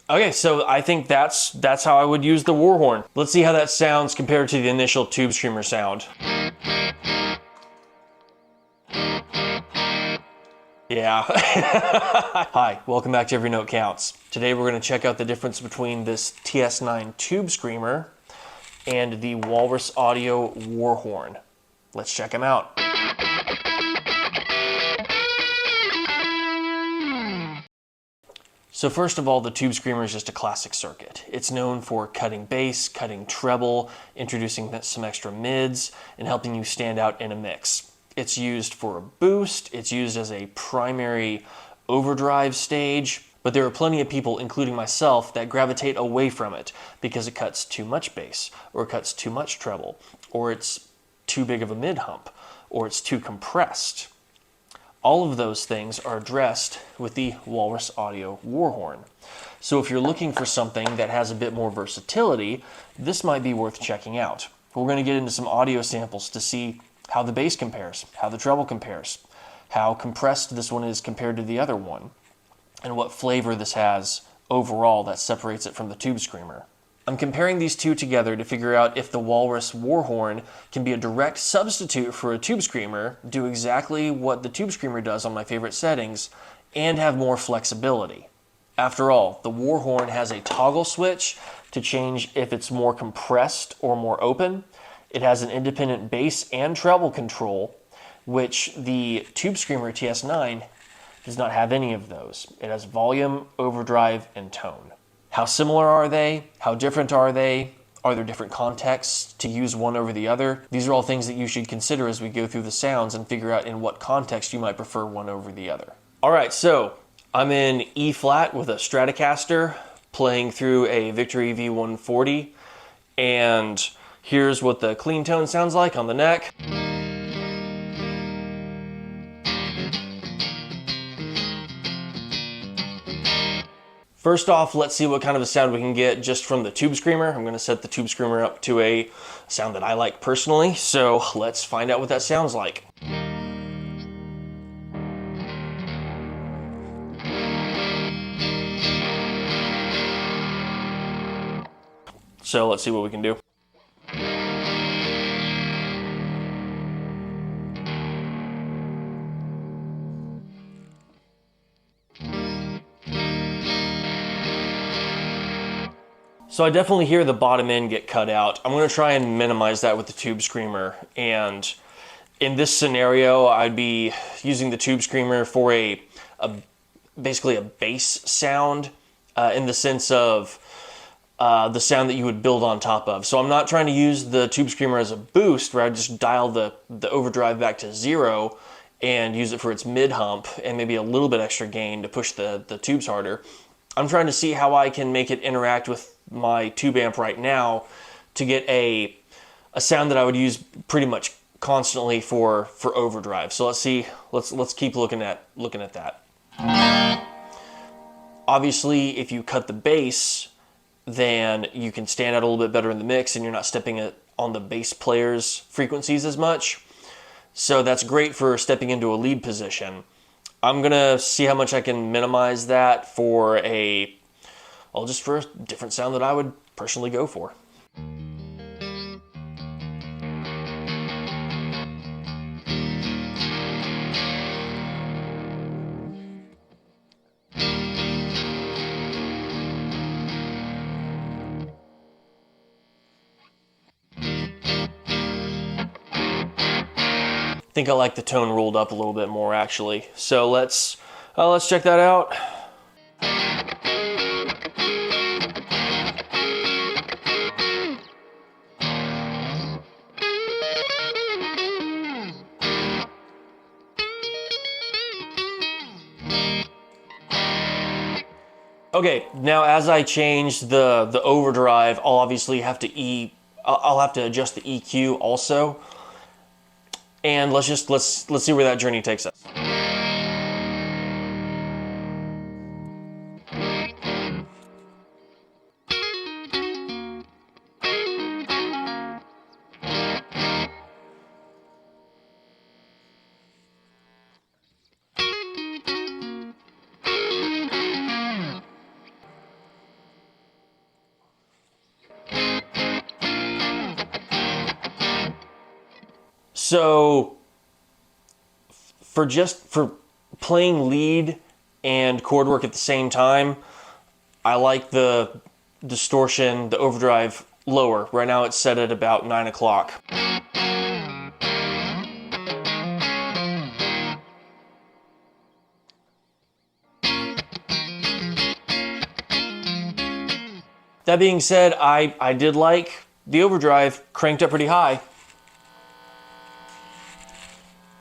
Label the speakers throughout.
Speaker 1: Okay, so I think that's how I would use the Warhorn. Let's see how that sounds compared to the initial Tubescreamer sound. Yeah. Hi, welcome back to Every Note Counts. Today we're going to check out the difference between this TS9 Tubescreamer and the Walrus Audio Warhorn. Let's check them out. So first of all, the Tubescreamer is just a classic circuit. It's known for cutting bass, cutting treble, introducing some extra mids, and helping you stand out in a mix. It's used for a boost, it's used as a primary overdrive stage, but there are plenty of people, including myself, that gravitate away from it because it cuts too much bass, or it cuts too much treble, or it's too big of a mid hump, or it's too compressed. All of those things are addressed with the Walrus Audio Warhorn. So if you're looking for something that has a bit more versatility, this might be worth checking out. We're going to get into some audio samples to see how the bass compares, how the treble compares, how compressed this one is compared to the other one, and what flavor this has overall that separates it from the Tubescreamer. I'm comparing these two together to figure out if the Walrus Warhorn can be a direct substitute for a Tubescreamer, do exactly what the Tubescreamer does on my favorite settings, and have more flexibility. After all, the Warhorn has a toggle switch to change if it's more compressed or more open. It has an independent bass and treble control, which the Tubescreamer TS9 does not have any of those. It has volume, overdrive, and tone. How similar are they? How different are they? Are there different contexts to use one over the other? These are all things that you should consider as we go through the sounds and figure out in what context you might prefer one over the other. All right, so I'm in E flat with a Stratocaster playing through a Victory V140, and here's what the clean tone sounds like on the neck. First off, let's see what kind of a sound we can get just from the Tubescreamer. I'm going to set the Tubescreamer up to a sound that I like personally, so let's find out what that sounds like. So let's see what we can do. So I definitely hear the bottom end get cut out. I'm going to try and minimize that with the Tubescreamer, and in this scenario I'd be using the Tubescreamer for basically a bass sound in the sense of the sound that you would build on top of. So I'm not trying to use the Tubescreamer as a boost where I just dial the overdrive back to 0 and use it for its mid hump and maybe a little bit extra gain to push the tubes harder. I'm trying to see how I can make it interact with my tube amp right now to get a sound that I would use pretty much constantly for overdrive. So let's see, let's keep looking at that. Obviously, if you cut the bass, then you can stand out a little bit better in the mix and you're not stepping it on the bass player's frequencies as much. So that's great for stepping into a lead position. I'm gonna see how much I can minimize that for just for a different sound that I would personally go for. I think I like the tone rolled up a little bit more actually. So let's check that out. Okay, now as I change the overdrive, I'll obviously have to I'll have to adjust the EQ also. And let's see where that journey takes us. So for playing lead and chord work at the same time, I like the distortion, the overdrive lower. Right now it's set at about 9 o'clock. That being said, I did like the overdrive cranked up pretty high.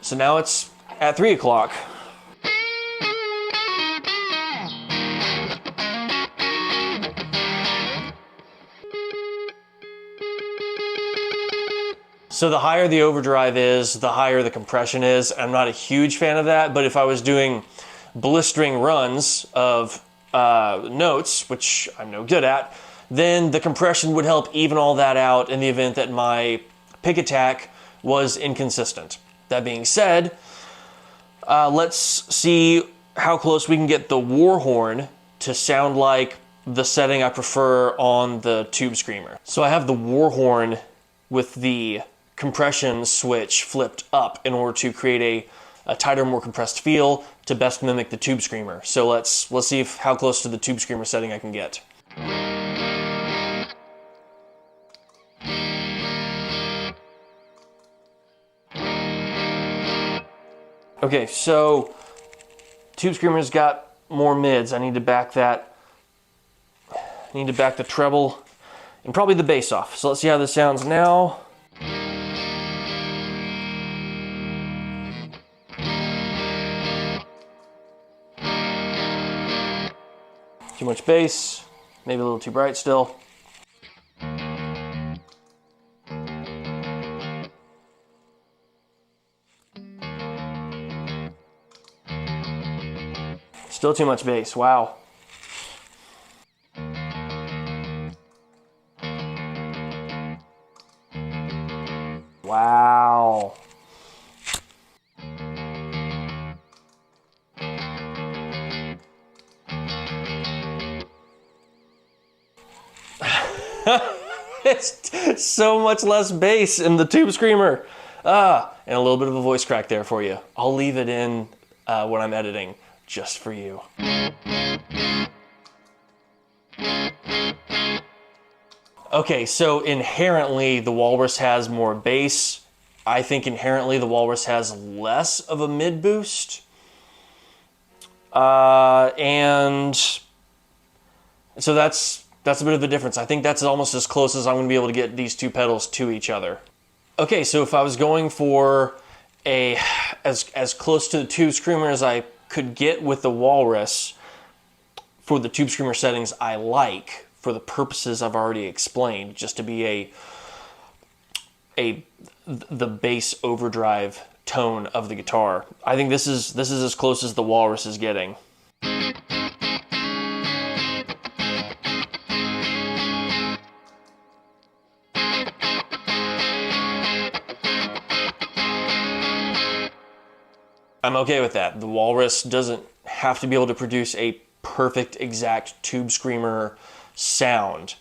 Speaker 1: So now it's at 3 o'clock. So the higher the overdrive is, the higher the compression is. I'm not a huge fan of that, but if I was doing blistering runs of notes, which I'm no good at, then the compression would help even all that out in the event that my pick attack was inconsistent. That being said, let's see how close we can get the Warhorn to sound like the setting I prefer on the Tubescreamer. So I have the Warhorn with the compression switch flipped up in order to create a tighter, more compressed feel to best mimic the Tubescreamer. So let's see how close to the Tubescreamer setting I can get. Okay, so Tubescreamer's got more mids. I need to back that. I need to back the treble and probably the bass off. So let's see how this sounds now. Too much bass, maybe a little too bright still. Still too much bass, wow. Wow. It's so much less bass in the Tubescreamer. And a little bit of a voice crack there for you. I'll leave it in when I'm editing, just for you. Okay, so inherently the Walrus has more bass. I think inherently the Walrus has less of a mid boost. And so that's a bit of a difference. I think that's almost as close as I'm going to be able to get these two pedals to each other. Okay, so if I was going for as close to the Tubescreamer as I could get with the Walrus for the Tubescreamer settings I like, for the purposes I've already explained, just to be the bass overdrive tone of the guitar, I think this is as close as the Walrus is getting. I'm okay with that. The Walrus doesn't have to be able to produce a perfect, exact Tubescreamer sound.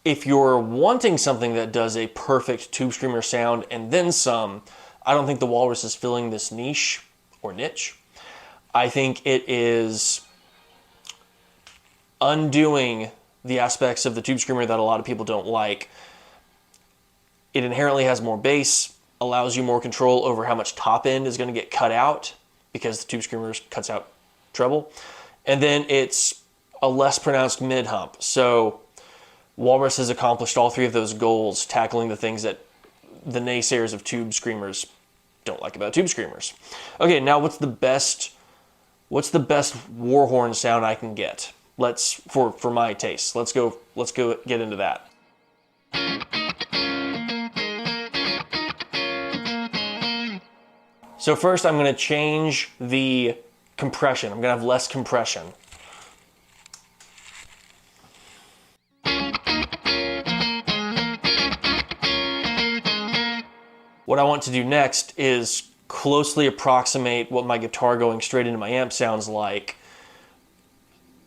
Speaker 1: If you're wanting something that does a perfect Tubescreamer sound and then some, I don't think the Walrus is filling this niche or niche. I think it is undoing the aspects of the Tubescreamer that a lot of people don't like. It inherently has more bass, allows you more control over how much top end is going to get cut out because the Tubescreamer cuts out treble. And then it's a less pronounced mid hump. So Walrus has accomplished all three of those goals, tackling the things that the naysayers of Tubescreamers don't like about Tubescreamers. Okay, now what's the best Warhorn sound I can get? For my taste. Let's go get into that. So first I'm going to change the compression. I'm going to have less compression. What I want to do next is closely approximate what my guitar going straight into my amp sounds like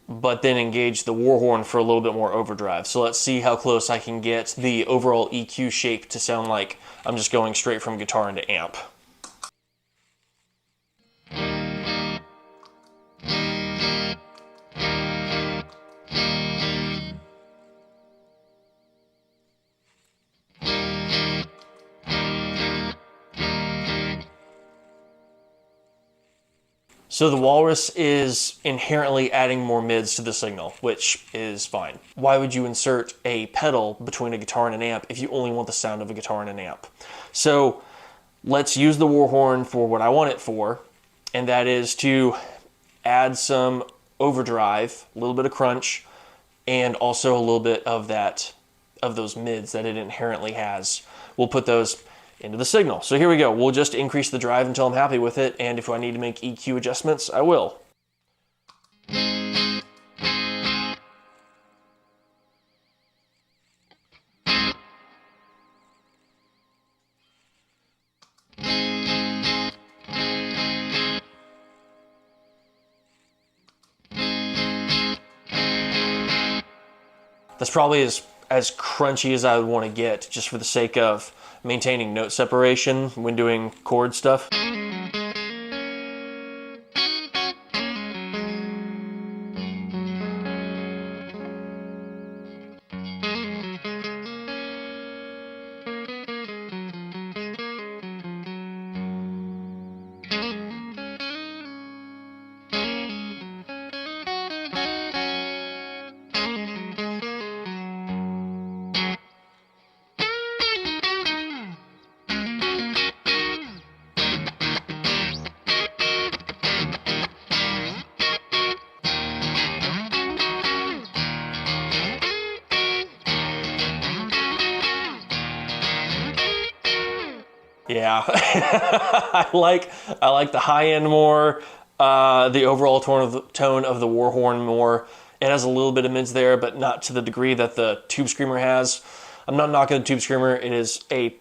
Speaker 1: but then engage the Warhorn for a little bit more overdrive. So let's see how close I can get the overall EQ shape to sound like I'm just going straight from guitar into amp. So the Walrus is inherently adding more mids to the signal, which is fine. Why would you insert a pedal between a guitar and an amp if you only want the sound of a guitar and an amp? So let's use the Warhorn for what I want it for, and that is to add some overdrive, a little bit of crunch, and also a little bit of those mids that it inherently has. We'll put those into the signal. So here we go. We'll just increase the drive until I'm happy with it, and if I need to make EQ adjustments, I will. That's probably as crunchy as I would want to get, just for the sake of maintaining note separation when doing chord stuff. Yeah, I like the high end more, the overall tone of the Warhorn more. It has a little bit of mids there, but not to the degree that the Tubescreamer has. I'm not knocking the Tubescreamer. It is a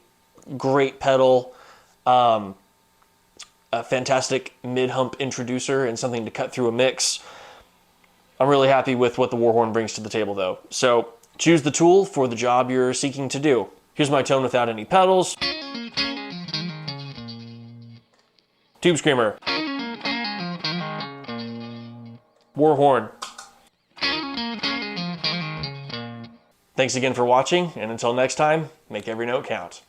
Speaker 1: great pedal, a fantastic mid-hump introducer, and something to cut through a mix. I'm really happy with what the Warhorn brings to the table though. So choose the tool for the job you're seeking to do. Here's my tone without any pedals. Tubescreamer. Warhorn. Thanks again for watching, and until next time, make every note count.